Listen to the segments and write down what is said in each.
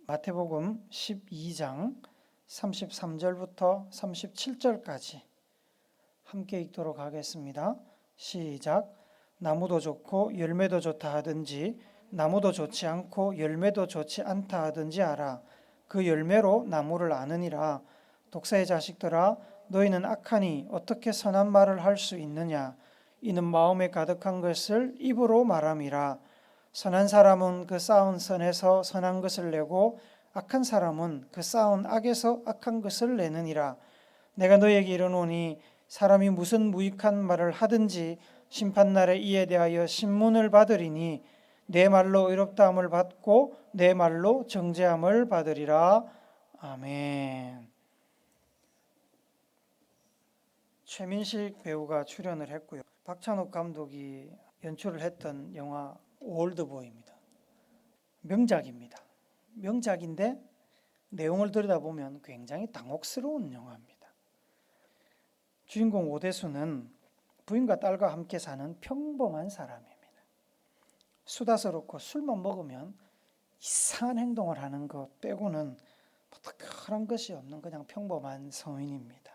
마태복음 12장 33절부터 37절까지 함께 읽도록 하겠습니다. 시작. 나무도 좋고 열매도 좋다 하든지 나무도 좋지 않고 열매도 좋지 않다 하든지 알아. 그 열매로 나무를 아느니라. 독사의 자식들아, 너희는 악하니 어떻게 선한 말을 할 수 있느냐? 이는 마음에 가득한 것을 입으로 말함이라. 선한 사람은 그 쌓은 선에서 선한 것을 내고 악한 사람은 그 쌓은 악에서 악한 것을 내느니라. 내가 너희에게 이르노니 사람이 무슨 무익한 말을 하든지 심판날에 이에 대하여 신문을 받으리니 내 말로 의롭다함을 받고 내 말로 정죄함을 받으리라. 아멘. 최민식 배우가 출연을 했고요. 박찬욱 감독이 연출을 했던 영화 올드보이입니다. 명작입니다. 명작인데 내용을 들여다보면 굉장히 당혹스러운 영화입니다. 주인공 오대수는 부인과 딸과 함께 사는 평범한 사람입니다. 수다스럽고 술만 먹으면 이상한 행동을 하는 것 빼고는 특별한 것이 없는 그냥 평범한 성인입니다.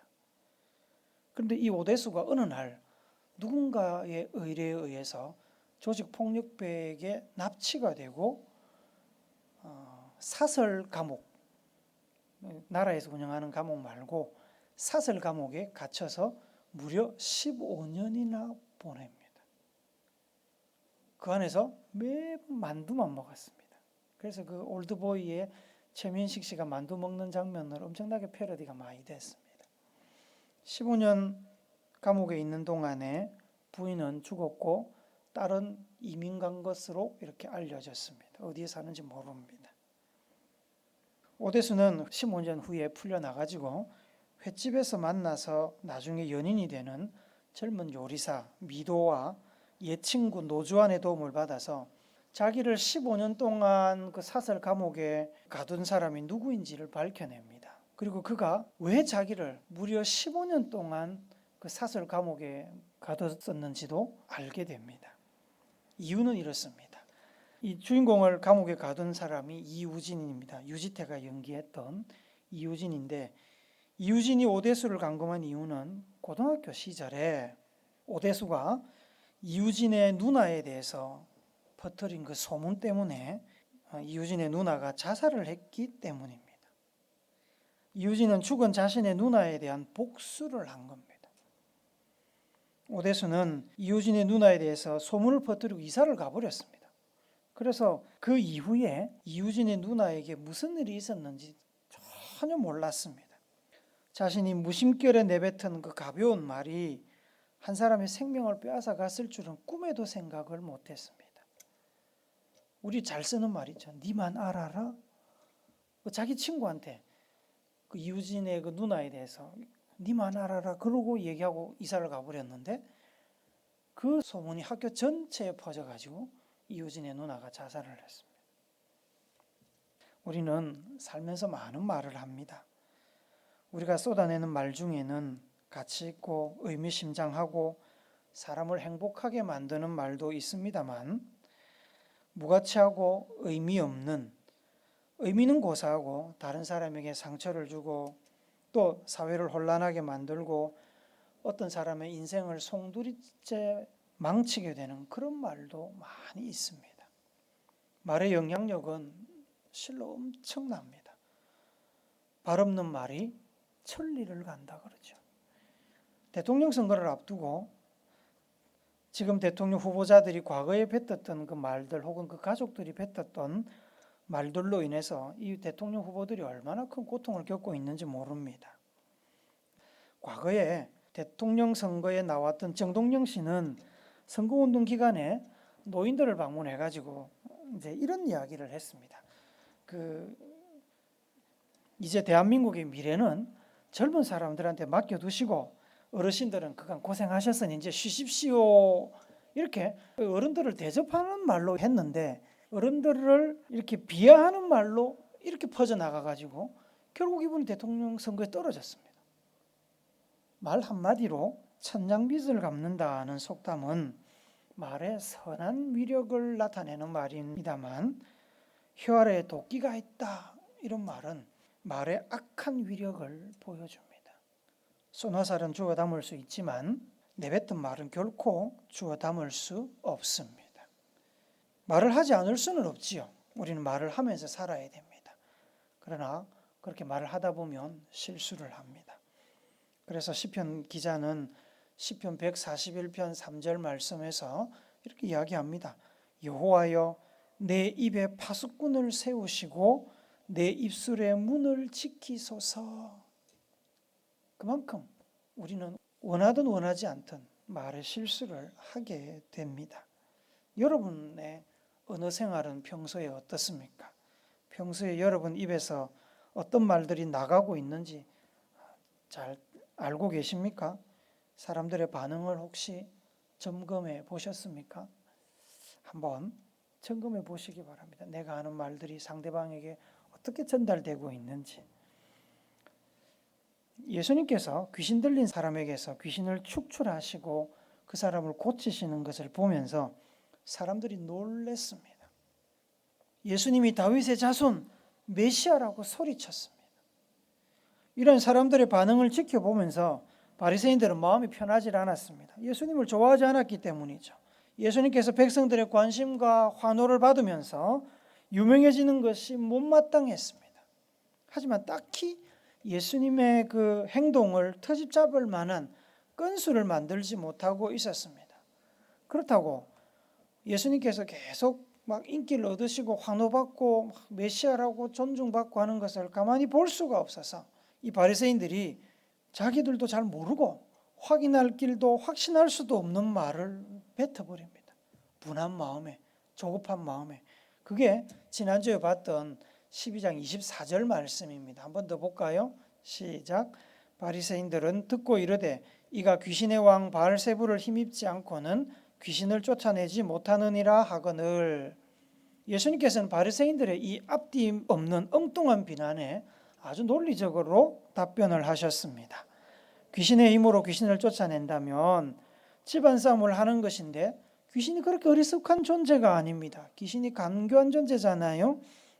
그런데 이 오대수가 어느 날 누군가의 의뢰에 의해서 조직 폭력배에게 납치가 되고 사설 감옥, 나라에서 운영하는 감옥 말고 사설 감옥에 갇혀서 무려 15년이나 보냅니다. 그 안에서 매번 만두만 먹었습니다. 그래서 그 올드보이의 최민식 씨가 만두 먹는 장면을 엄청나게 패러디가 많이 됐습니다. 15년 감옥에 있는 동안에 부인은 죽었고 딸은 이민 간 것으로 이렇게 알려졌습니다. 어디에 사는지 모릅니다. 오대수는 15년 후에 풀려나가지고 횟집에서 만나서 나중에 연인이 되는 젊은 요리사 미도와 옛 친구 노주환의 도움을 받아서 자기를 15년 동안 그 사설 감옥에 가둔 사람이 누구인지를 밝혀냅니다. 그리고 그가 왜 자기를 무려 15년 동안 그 사설 감옥에 가뒀었는지도 알게 됩니다. 이유는 이렇습니다. 이 주인공을 감옥에 가둔 사람이 이우진입니다. 유지태가 연기했던 이우진인데, 이우진이 오대수를 감금한 이유는 고등학교 시절에 오대수가 이우진의 누나에 대해서 퍼뜨린 그 소문 때문에 이우진의 누나가 자살을 했기 때문입니다. 이우진은 죽은 자신의 누나에 대한 복수를 한 겁니다. 오대수는 이우진의 누나에 대해서 소문을 퍼뜨리고 이사를 가버렸습니다. 그래서 그 이후에 이우진의 누나에게 무슨 일이 있었는지 전혀 몰랐습니다. 자신이 무심결에 내뱉은 그 가벼운 말이 한 사람의 생명을 빼앗아 갔을 줄은 꿈에도 생각을 못했습니다. 우리 잘 쓰는 말이죠. 니만 알아라? 자기 친구한테 그 이우진의 그 누나에 대해서 니만 알아라 그러고 얘기하고 이사를 가버렸는데, 그 소문이 학교 전체에 퍼져가지고 이우진의 누나가 자살을 했습니다. 우리는 살면서 많은 말을 합니다. 우리가 쏟아내는 말 중에는 가치 있고 의미심장하고 사람을 행복하게 만드는 말도 있습니다만, 무가치하고 의미 없는, 의미는 고사하고 다른 사람에게 상처를 주고 또 사회를 혼란하게 만들고 어떤 사람의 인생을 송두리째 망치게 되는 그런 말도 많이 있습니다. 말의 영향력은 실로 엄청납니다. 발 없는 말이 천리를 간다 그러죠. 대통령 선거를 앞두고 지금 대통령 후보자들이 과거에 뱉었던 그 말들 혹은 그 가족들이 뱉었던 말들로 인해서 이 대통령 후보들이 얼마나 큰 고통을 겪고 있는지 모릅니다. 과거에 대통령 선거에 나왔던 정동영 씨는 선거운동 기간에 노인들을 방문해가지고 이제 이런 이야기를 했습니다. 이제 대한민국의 미래는 젊은 사람들한테 맡겨두시고 어르신들은 그간 고생하셨으니 이제 쉬십시오. 이렇게 어른들을 대접하는 말로 했는데, 어른들을 이렇게 비하하는 말로 이렇게 퍼져나가가지고 결국 이분이 대통령 선거에 떨어졌습니다. 말 한마디로 천냥빚을 갚는다는 속담은 말의 선한 위력을 나타내는 말입니다만, 혀 아래에 도끼가 있다 이런 말은 말의 악한 위력을 보여줍니다. 쏜화살은 주워 담을 수 있지만 내뱉은 말은 결코 주워 담을 수 없습니다. 말을 하지 않을 수는 없지요. 우리는 말을 하면서 살아야 됩니다. 그러나 그렇게 말을 하다 보면 실수를 합니다. 그래서 시편 기자는 시편 141편 3절 말씀에서 이렇게 이야기합니다. 여호와여 내 입에 파수꾼을 세우시고 내 입술의 문을 지키소서. 그만큼 우리는 원하든 원하지 않든 말의 실수를 하게 됩니다. 여러분의 언어 생활은 평소에 어떻습니까? 평소에 여러분 입에서 어떤 말들이 나가고 있는지 잘 알고 계십니까? 사람들의 반응을 혹시 점검해 보셨습니까? 한번 점검해 보시기 바랍니다. 내가 하는 말들이 상대방에게 어떻게 전달되고 있는지. 예수님께서 귀신 들린 사람에게서 귀신을 축출하시고 그 사람을 고치시는 것을 보면서 사람들이 놀랐습니다. 예수님이 다윗의 자손 메시아라고 소리쳤습니다. 이런 사람들의 반응을 지켜보면서 바리새인들은 마음이 편하지 않았습니다. 예수님을 좋아하지 않았기 때문이죠. 예수님께서 백성들의 관심과 환호를 받으면서 유명해지는 것이 못마땅했습니다. 하지만 딱히 예수님의 그 행동을 트집 잡을 만한 건수를 만들지 못하고 있었습니다. 그렇다고 예수님께서 계속 막 인기를 얻으시고 환호받고 메시아라고 존중받고 하는 것을 가만히 볼 수가 없어서 이 바리새인들이 자기들도 잘 모르고 확인할 길도 확신할 수도 없는 말을 뱉어버립니다. 분한 마음에, 조급한 마음에. 그게 지난주에 봤던 12장 24절 말씀입니다. 한 번 더 볼까요? 시작. 바리새인들은 듣고 이르되 이가 귀신의 왕 바알세불을 힘입지 않고는 귀신을 쫓아내지 못하느니라 하거늘. 예수님께서는 바리새인들의 이 앞뒤 없는 엉뚱한 비난에 아주 논리적으로 답변을 하셨습니다. 귀신의 힘으로 귀신을 쫓아낸다면 집안 싸움을 하는 것인데 귀신이 그렇게 어리숙한 존재가 아닙니다. 귀신이 간교한 존재잖아요.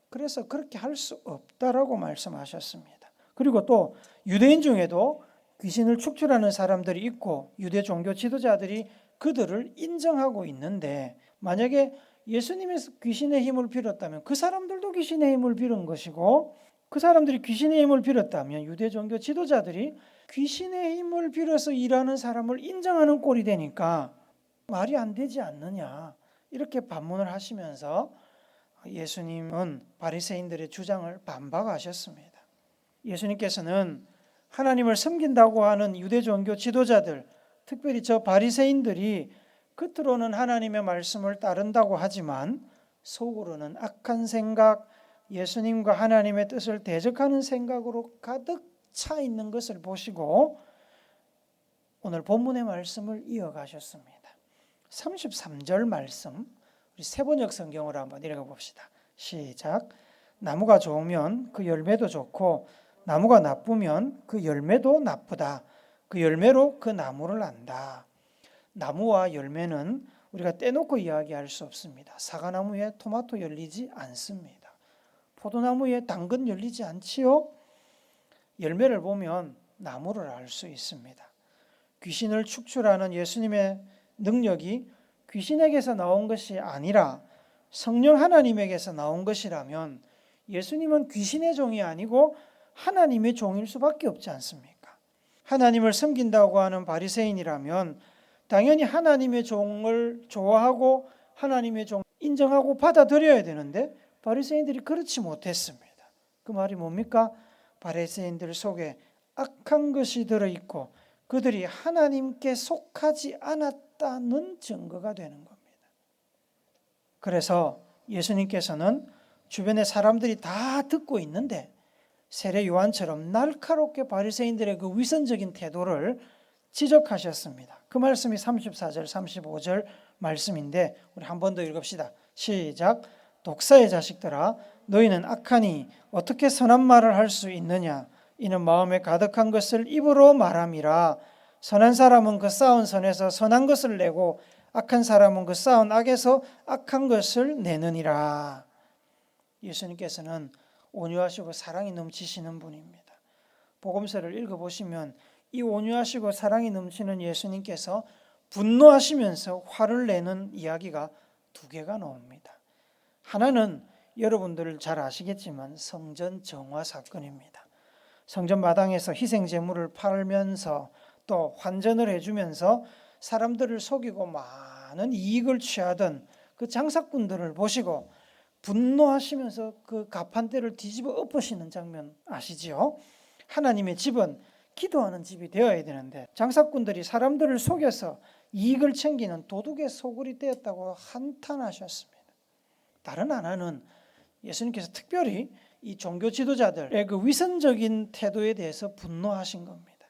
그래서 그렇게 할 수 없다라고 말씀하셨습니다. 그리고 또 유대인 중에도 귀신을 축출하는 사람들이 있고 유대 종교 지도자들이 그들을 인정하고 있는데 만약에 예수님의 귀신의 힘을 빌었다면 그 사람들도 귀신의 힘을 빌은 것이고 그 사람들이 귀신의 힘을 빌었다면 유대 종교 지도자들이 귀신의 힘을 빌어서 일하는 사람을 인정하는 꼴이 되니까 말이 안 되지 않느냐 이렇게 반문을 하시면서 예수님은 바리새인들의 주장을 반박하셨습니다. 예수님께서는 하나님을 섬긴다고 하는 유대 종교 지도자들, 특별히 저 바리새인들이 겉으로는 하나님의 말씀을 따른다고 하지만 속으로는 악한 생각, 예수님과 하나님의 뜻을 대적하는 생각으로 가득 차 있는 것을 보시고 오늘 본문의 말씀을 이어가셨습니다. 33절 말씀 우리 세번역 성경으로 한번 읽어 봅시다. 시작. 나무가 좋으면 그 열매도 좋고 나무가 나쁘면 그 열매도 나쁘다. 그 열매로 그 나무를 안다. 나무와 열매는 우리가 떼놓고 이야기할 수 없습니다. 사과나무에 토마토 열리지 않습니다. 포도나무에 당근 열리지 않지요. 열매를 보면 나무를 알 수 있습니다. 귀신을 축출하는 예수님의 능력이 귀신에게서 나온 것이 아니라 성령 하나님에게서 나온 것이라면 예수님은 귀신의 종이 아니고 하나님의 종일 수밖에 없지 않습니까? 하나님을 섬긴다고 하는 바리새인이라면 당연히 하나님의 종을 좋아하고 하나님의 종 인정하고 받아들여야 되는데 바리새인들이 그렇지 못했습니다. 그 말이 뭡니까? 바리새인들 속에 악한 것이 들어있고 그들이 하나님께 속하지 않았다는 증거가 되는 겁니다. 그래서 예수님께서는 주변의 사람들이 다 듣고 있는데 세례 요한처럼 날카롭게 바리새인들의 그 위선적인 태도를 지적하셨습니다. 그 말씀이 34절, 35절 말씀인데 우리 한 번 더 읽읍시다. 시작. 독사의 자식들아 너희는 악하니 어떻게 선한 말을 할 수 있느냐? 이는 마음에 가득한 것을 입으로 말함이라. 선한 사람은 그 쌓은 선에서 선한 것을 내고 악한 사람은 그 쌓은 악에서 악한 것을 내느니라. 예수님께서는 온유하시고 사랑이 넘치시는 분입니다. 복음서를 읽어보시면 이 온유하시고 사랑이 넘치는 예수님께서 분노하시면서 화를 내는 이야기가 두 개가 나옵니다. 하나는 여러분들 잘 아시겠지만 성전 정화 사건입니다. 성전 마당에서 희생 제물을 팔면서 또 환전을 해주면서 사람들을 속이고 많은 이익을 취하던 그 장사꾼들을 보시고 분노하시면서 그 가판대를 뒤집어 엎으시는 장면 아시지요? 하나님의 집은 기도하는 집이 되어야 되는데 장사꾼들이 사람들을 속여서 이익을 챙기는 도둑의 소굴이 되었다고 한탄하셨습니다. 다른 하나는 예수님께서 특별히 이 종교 지도자들의 그 위선적인 태도에 대해서 분노하신 겁니다.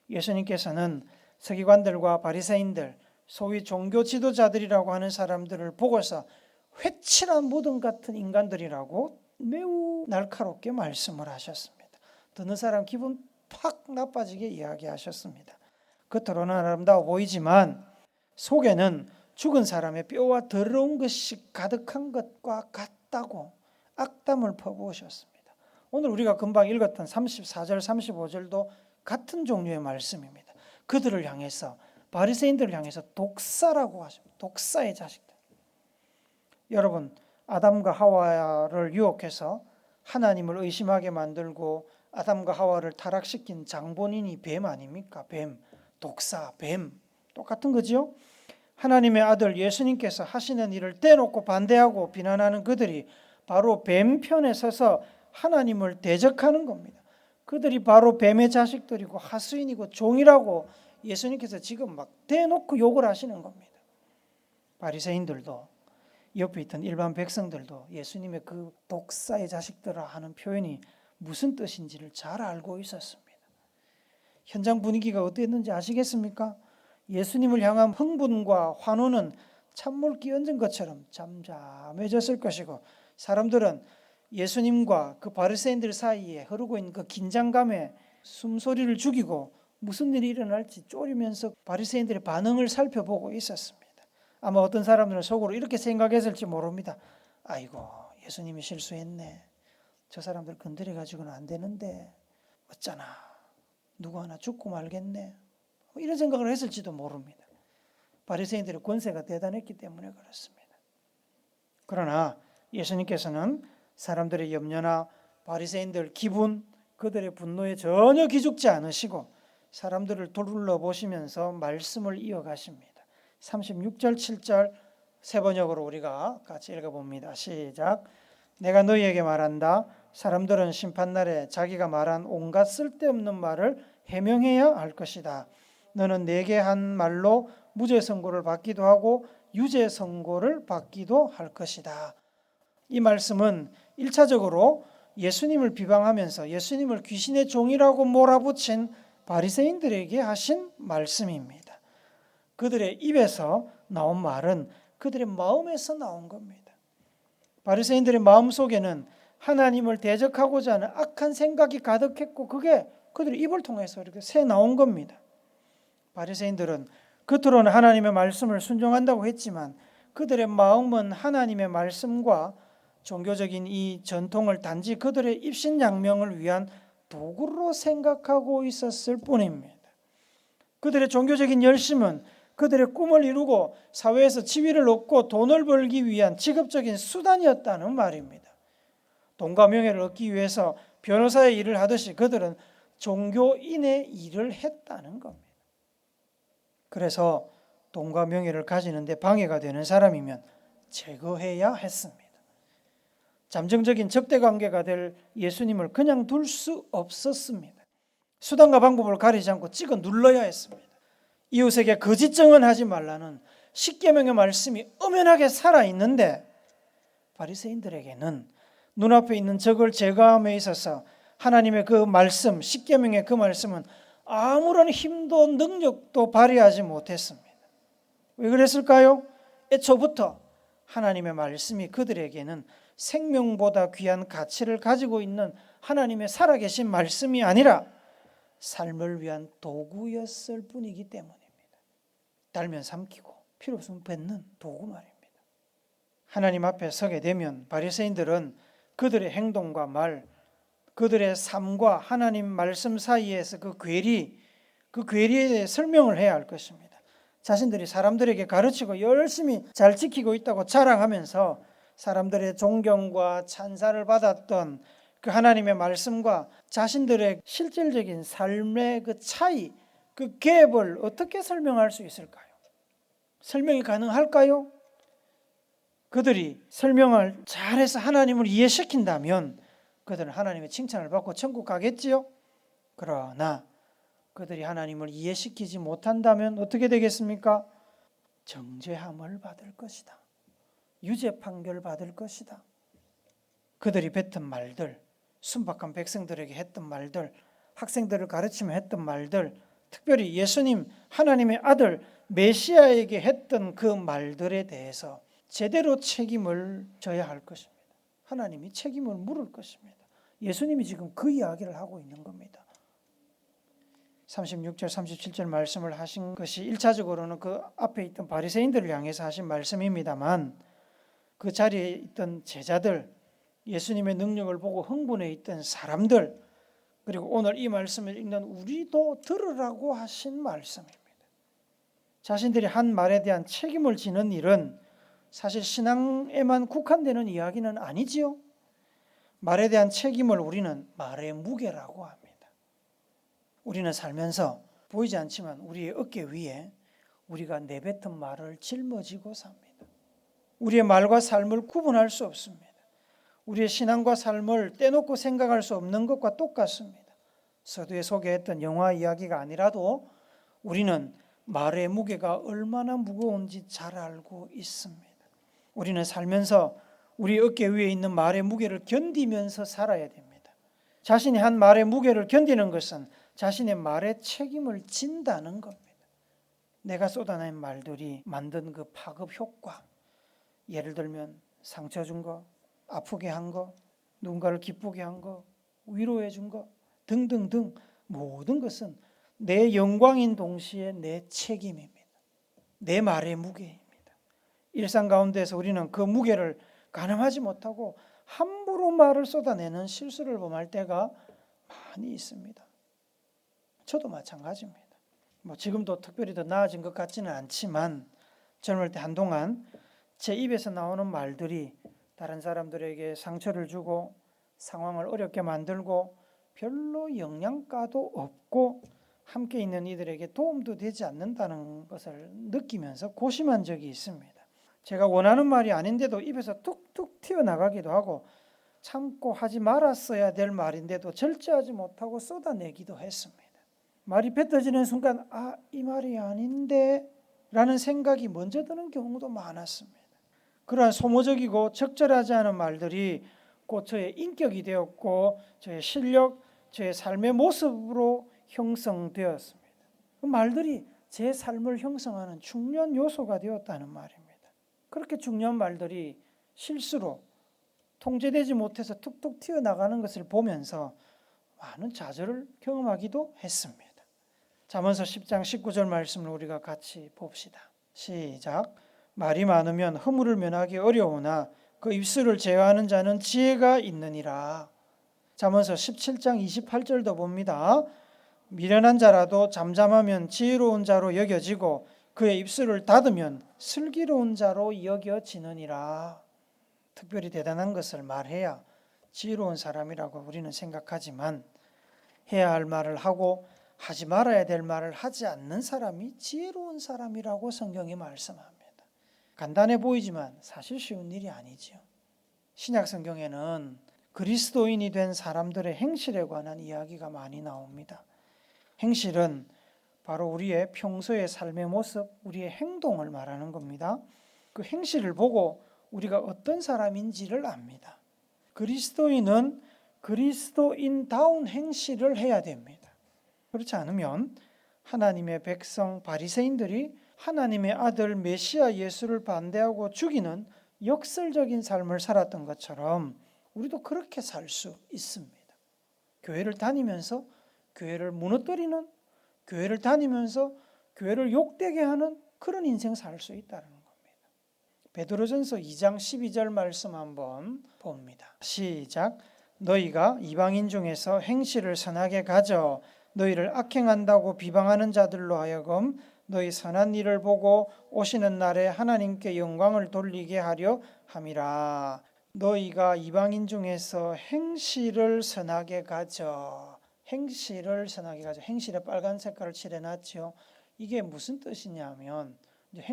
예수님께서는 서기관들과 바리새인들, 소위 종교 지도자들이라고 하는 사람들을 보고서 회칠한 무덤 같은 인간들이라고 매우 날카롭게 말씀을 하셨습니다. 듣는 사람 기분 팍 나빠지게 이야기하셨습니다. 겉으로는 아름다워 보이지만 속에는 죽은 사람의 뼈와 더러운 것이 가득한 것과 같다고 악담을 퍼부으셨습니다. 오늘 우리가 금방 읽었던 34절 35절도 같은 종류의 말씀입니다. 그들을 향해서 바리새인들을 향해서 독사라고 하십니다. 독사의 자식들. 여러분, 아담과 하와를 유혹해서 하나님을 의심하게 만들고 아담과 하와를 타락시킨 장본인이 뱀 아닙니까? 뱀, 독사, 뱀 똑같은 거지요? 하나님의 아들 예수님께서 하시는 일을 떼놓고 반대하고 비난하는 그들이 바로 뱀 편에 서서 하나님을 대적하는 겁니다. 그들이 바로 뱀의 자식들이고 하수인이고 종이라고 예수님께서 지금 막 대놓고 욕을 하시는 겁니다. 바리새인들도 옆에 있던 일반 백성들도 예수님의 그 독사의 자식들아 하는 표현이 무슨 뜻인지를 잘 알고 있었습니다. 현장 분위기가 어땠는지 아시겠습니까? 예수님을 향한 흥분과 환호는 찬물 끼얹은 것처럼 잠잠해졌을 것이고 사람들은 예수님과 그 바리새인들 사이에 흐르고 있는 그 긴장감에 숨소리를 죽이고 무슨 일이 일어날지 쫄이면서 바리새인들의 반응을 살펴보고 있었습니다. 아마 어떤 사람들은 속으로 이렇게 생각했을지 모릅니다. 아이고, 예수님이 실수했네. 저 사람들 건드려 가지고는 안 되는데 어쩌나 누구 하나 죽고 말겠네. 이런 생각을 했을지도 모릅니다. 바리새인들의 권세가 대단했기 때문에 그렇습니다. 그러나 예수님께서는 사람들의 염려나 바리새인들 기분, 그들의 분노에 전혀 기죽지 않으시고 사람들을 둘러보시면서 말씀을 이어가십니다. 36절 7절 세 번역으로 우리가 같이 읽어봅니다. 시작. 내가 너희에게 말한다. 사람들은 심판날에 자기가 말한 온갖 쓸데없는 말을 해명해야 할 것이다. 너는 내게 한 말로 무죄 선고를 받기도 하고 유죄 선고를 받기도 할 것이다. 이 말씀은 1차적으로 예수님을 비방하면서 예수님을 귀신의 종이라고 몰아붙인 바리새인들에게 하신 말씀입니다. 그들의 입에서 나온 말은 그들의 마음에서 나온 겁니다. 바리새인들의 마음속에는 하나님을 대적하고자 하는 악한 생각이 가득했고 그게 그들의 입을 통해서 이렇게 새 나온 겁니다. 바리새인들은 겉으로는 하나님의 말씀을 순종한다고 했지만 그들의 마음은 하나님의 말씀과 종교적인 이 전통을 단지 그들의 입신양명을 위한 도구로 생각하고 있었을 뿐입니다. 그들의 종교적인 열심은 그들의 꿈을 이루고 사회에서 지위를 얻고 돈을 벌기 위한 직업적인 수단이었다는 말입니다. 돈과 명예를 얻기 위해서 변호사의 일을 하듯이 그들은 종교인의 일을 했다는 겁니다. 그래서 돈과 명예를 가지는 데 방해가 되는 사람이면 제거해야 했습니다. 잠정적인 적대관계가 될 예수님을 그냥 둘 수 없었습니다. 수단과 방법을 가리지 않고 찍어 눌러야 했습니다. 이웃에게 거짓 증언하지 말라는 십계명의 말씀이 엄연하게 살아있는데 바리새인들에게는 눈앞에 있는 적을 제거함에 있어서 하나님의 그 말씀, 십계명의 그 말씀은 아무런 힘도 능력도 발휘하지 못했습니다. 왜 그랬을까요? 애초부터 하나님의 말씀이 그들에게는 생명보다 귀한 가치를 가지고 있는 하나님의 살아계신 말씀이 아니라 삶을 위한 도구였을 뿐이기 때문입니다. 달면 삼키고 필요 없으면 뱉는 도구 말입니다. 하나님 앞에 서게 되면 바리새인들은 그들의 행동과 말, 그들의 삶과 하나님 말씀 사이에서 그 괴리에 대해 설명을 해야 할 것입니다. 자신들이 사람들에게 가르치고 열심히 잘 지키고 있다고 자랑하면서 사람들의 존경과 찬사를 받았던 그 하나님의 말씀과 자신들의 실질적인 삶의 그 차이, 그 갭을 어떻게 설명할 수 있을까요? 설명이 가능할까요? 그들이 설명을 잘해서 하나님을 이해시킨다면 그들은 하나님의 칭찬을 받고 천국 가겠지요. 그러나 그들이 하나님을 이해시키지 못한다면 어떻게 되겠습니까? 정죄함을 받을 것이다. 유죄 판결 받을 것이다. 그들이 뱉은 말들, 순박한 백성들에게 했던 말들, 학생들을 가르치며 했던 말들, 특별히 예수님 하나님의 아들 메시아에게 했던 그 말들에 대해서 제대로 책임을 져야 할 것입니다. 하나님이 책임을 물을 것입니다. 예수님이 지금 그 이야기를 하고 있는 겁니다. 36절 37절 말씀을 하신 것이 1차적으로는 그 앞에 있던 바리새인들을 향해서 하신 말씀입니다만 그 자리에 있던 제자들, 예수님의 능력을 보고 흥분해 있던 사람들, 그리고 오늘 이 말씀을 읽는 우리도 들으라고 하신 말씀입니다. 자신들이 한 말에 대한 책임을 지는 일은 사실 신앙에만 국한되는 이야기는 아니지요. 말에 대한 책임을 우리는 말의 무게라고 합니다. 우리는 살면서 보이지 않지만 우리의 어깨 위에 우리가 내뱉은 말을 짊어지고 삽니다. 우리의 말과 삶을 구분할 수 없습니다. 우리의 신앙과 삶을 떼놓고 생각할 수 없는 것과 똑같습니다. 서두에 소개했던 영화 이야기가 아니라도 우리는 말의 무게가 얼마나 무거운지 잘 알고 있습니다. 우리는 살면서 우리 어깨 위에 있는 말의 무게를 견디면서 살아야 됩니다. 자신이 한 말의 무게를 견디는 것은 자신의 말에 책임을 진다는 겁니다. 내가 쏟아낸 말들이 만든 그 파급 효과, 예를 들면 상처 준 거, 아프게 한 거, 누군가를 기쁘게 한 거, 위로해 준 거 등등등 모든 것은 내 영광인 동시에 내 책임입니다. 내 말의 무게입니다. 일상 가운데서 우리는 그 무게를 가늠하지 못하고 함부로 말을 쏟아내는 실수를 범할 때가 많이 있습니다. 저도 마찬가지입니다. 지금도 특별히 더 나아진 것 같지는 않지만 젊을 때 한동안 제 입에서 나오는 말들이 다른 사람들에게 상처를 주고 상황을 어렵게 만들고 별로 영양가도 없고 함께 있는 이들에게 도움도 되지 않는다는 것을 느끼면서 고심한 적이 있습니다. 제가 원하는 말이 아닌데도 입에서 툭툭 튀어나가기도 하고 참고 하지 말았어야 될 말인데도 절제하지 못하고 쏟아내기도 했습니다. 말이 뱉어지는 순간 이 말이 아닌데 라는 생각이 먼저 드는 경우도 많았습니다. 그러한 소모적이고 적절하지 않은 말들이 곧 저의 인격이 되었고 저의 실력, 저의 삶의 모습으로 형성되었습니다. 그 말들이 제 삶을 형성하는 중요한 요소가 되었다는 말입니다. 그렇게 중요한 말들이 실수로 통제되지 못해서 툭툭 튀어나가는 것을 보면서 많은 좌절을 경험하기도 했습니다. 잠언서 10장 19절 말씀을 우리가 같이 봅시다. 시작. 말이 많으면 허물을 면하기 어려우나 그 입술을 제어하는 자는 지혜가 있느니라. 잠언서 17장 28절도 봅니다. 미련한 자라도 잠잠하면 지혜로운 자로 여겨지고 그의 입술을 닫으면 슬기로운 자로 여겨지느니라. 특별히 대단한 것을 말해야 지혜로운 사람이라고 우리는 생각하지만 해야 할 말을 하고 하지 말아야 될 말을 하지 않는 사람이 지혜로운 사람이라고 성경이 말씀합니다. 간단해 보이지만 사실 쉬운 일이 아니지요. 신약 성경에는 그리스도인이 된 사람들의 행실에 관한 이야기가 많이 나옵니다. 행실은 바로 우리의 평소의 삶의 모습, 우리의 행동을 말하는 겁니다. 그 행실을 보고 우리가 어떤 사람인지를 압니다. 그리스도인은 그리스도인다운 행실을 해야 됩니다. 그렇지 않으면 하나님의 백성 바리새인들이 하나님의 아들 메시아 예수를 반대하고 죽이는 역설적인 삶을 살았던 것처럼 우리도 그렇게 살 수 있습니다. 교회를 다니면서 교회를 무너뜨리는, 교회를 다니면서 교회를 욕되게 하는 그런 인생 살 수 있다는 겁니다. 베드로전서 2장 12절 말씀 한번 봅니다. 시작. 너희가 이방인 중에서 행실을 선하게 가져 너희를 악행한다고 비방하는 자들로 하여금 너희 선한 일을 보고 오시는 날에 하나님께 영광을 돌리게 하려 함이라. 너희가 이방인 중에서 행실을 선하게 가져. 행실을 선하게 가져. 행실에 빨간 색깔을 칠해놨죠. 이게 무슨 뜻이냐면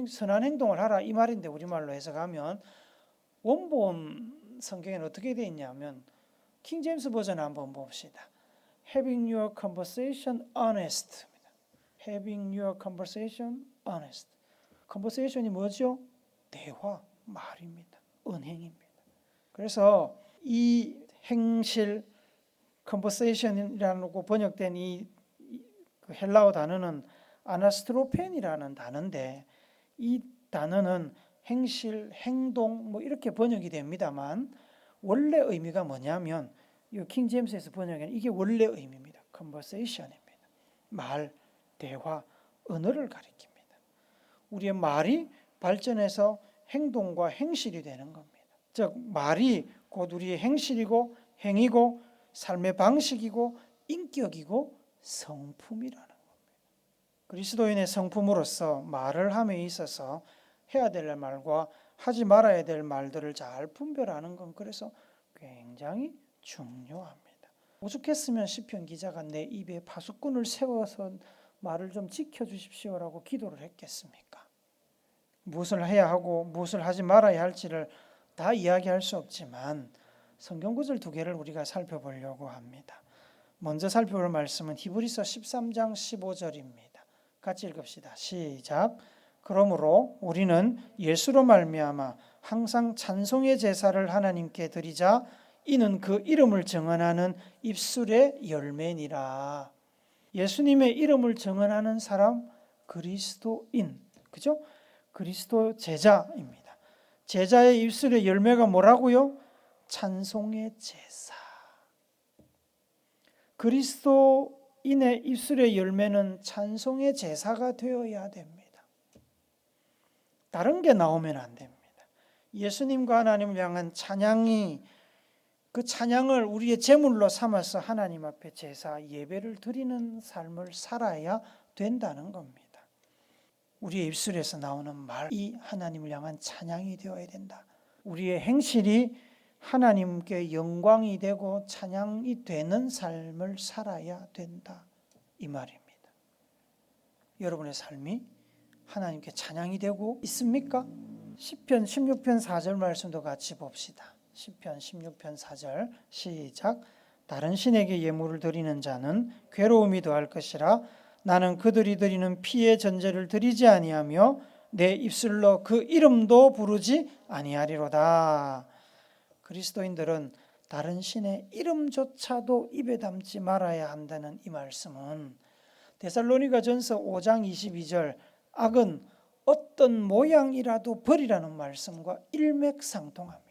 선한 행동을 하라 이 말인데 우리말로 해석하면 원본 성경에는 어떻게 되어 있냐면 킹 제임스 버전 한번 봅시다. Having your conversation honest. Having your conversation honest. conversation이 뭐죠? 대화, 말입니다. 은행입니다. 그래서 이 행실 conversation이라고 번역된 이 헬라어 단어는 아나스트로펜이라는 단어인데 이 단어는 행실, 행동 뭐 이렇게 번역이 됩니다만 원래 의미가 뭐냐면 이 킹 제임스에서 번역하는 이게 원래 의미입니다. conversation입니다. 말, 대화, 언어를 가리킵니다. 우리의 말이 발전해서 행동과 행실이 되는 겁니다. 즉 말이 곧 우리의 행실이고 행위고 삶의 방식이고 인격이고 성품이라는 겁니다. 그리스도인의 성품으로서 말을 함에 있어서 해야 될 말과 하지 말아야 될 말들을 잘 분별하는 건 그래서 굉장히 중요합니다. 오죽했으면 시편 기자가 내 입에 파수꾼을 세워서 말을 좀 지켜주십시오라고 기도를 했겠습니까? 무엇을 해야 하고 무엇을 하지 말아야 할지를 다 이야기할 수 없지만 성경 구절 두 개를 우리가 살펴보려고 합니다. 먼저 살펴볼 말씀은 히브리서 13장 15절입니다. 같이 읽읍시다. 시작. 그러므로 우리는 예수로 말미암아 항상 찬송의 제사를 하나님께 드리자. 이는 그 이름을 증언하는 입술의 열매니라. 예수님의 이름을 증언하는 사람 그리스도인, 그죠? 그리스도 제자입니다. 제자의 입술의 열매가 뭐라고요? 찬송의 제사. 그리스도인의 입술의 열매는 찬송의 제사가 되어야 됩니다. 다른 게 나오면 안 됩니다. 예수님과 하나님을 향한 찬양이 그 찬양을 우리의 제물로 삼아서 하나님 앞에 제사 예배를 드리는 삶을 살아야 된다는 겁니다. 우리의 입술에서 나오는 말이 하나님을 향한 찬양이 되어야 된다. 우리의 행실이 하나님께 영광이 되고 찬양이 되는 삶을 살아야 된다. 이 말입니다. 여러분의 삶이 하나님께 찬양이 되고 있습니까? 시편 16편 4절 말씀도 같이 봅시다. 시편 16편 4절 시작. 다른 신에게 예물을 드리는 자는 괴로움이 더할 것이라. 나는 그들이 드리는 피의 전제를 드리지 아니하며 내 입술로 그 이름도 부르지 아니하리로다. 그리스도인들은 다른 신의 이름조차도 입에 담지 말아야 한다는 이 말씀은 데살로니가전서 5장 22절 악은 어떤 모양이라도 버리라는 말씀과 일맥상통합니다.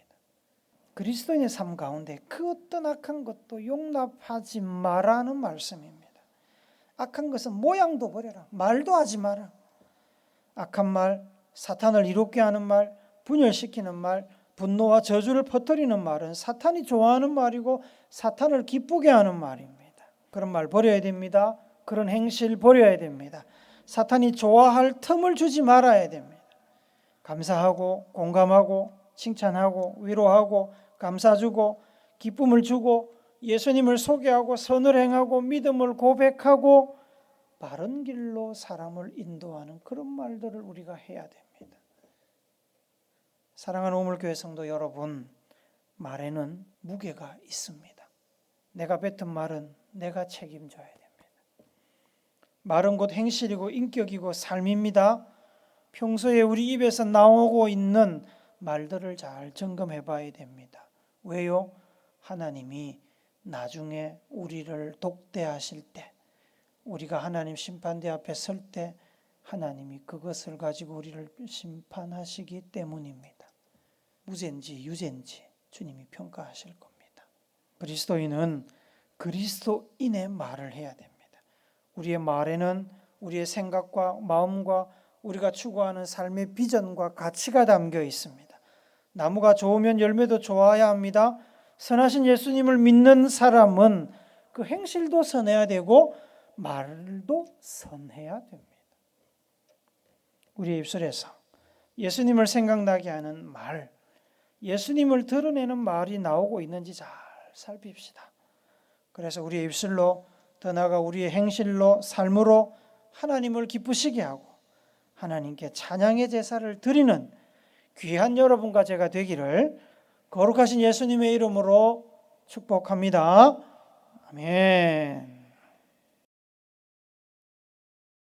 그리스도인의 삶 가운데 그 어떤 악한 것도 용납하지 마라는 말씀입니다. 악한 것은 모양도 버려라. 말도 하지 마라. 악한 말, 사탄을 이롭게 하는 말, 분열시키는 말, 분노와 저주를 퍼뜨리는 말은 사탄이 좋아하는 말이고 사탄을 기쁘게 하는 말입니다. 그런 말 버려야 됩니다. 그런 행실 버려야 됩니다. 사탄이 좋아할 틈을 주지 말아야 됩니다. 감사하고 공감하고 칭찬하고 위로하고 감사주고 기쁨을 주고 예수님을 소개하고 선을 행하고 믿음을 고백하고 바른 길로 사람을 인도하는 그런 말들을 우리가 해야 됩니다. 사랑하는 우물교회 성도 여러분, 말에는 무게가 있습니다. 내가 뱉은 말은 내가 책임져야 됩니다. 말은 곧 행실이고 인격이고 삶입니다. 평소에 우리 입에서 나오고 있는 말들을 잘 점검해 봐야 됩니다. 왜요? 하나님이 나중에 우리를 독대하실 때, 우리가 하나님 심판대 앞에 설 때 하나님이 그것을 가지고 우리를 심판하시기 때문입니다. 무죄인지 유죄인지 주님이 평가하실 겁니다. 그리스도인은 그리스도인의 말을 해야 됩니다. 우리의 말에는 우리의 생각과 마음과 우리가 추구하는 삶의 비전과 가치가 담겨 있습니다. 나무가 좋으면 열매도 좋아야 합니다. 선하신 예수님을 믿는 사람은 그 행실도 선해야 되고 말도 선해야 됩니다. 우리의 입술에서 예수님을 생각나게 하는 말, 예수님을 드러내는 말이 나오고 있는지 잘 살핍시다. 그래서 우리의 입술로, 더 나아가 우리의 행실로, 삶으로 하나님을 기쁘시게 하고 하나님께 찬양의 제사를 드리는 귀한 여러분과 제가 되기를 거룩하신 예수님의 이름으로 축복합니다. 아멘.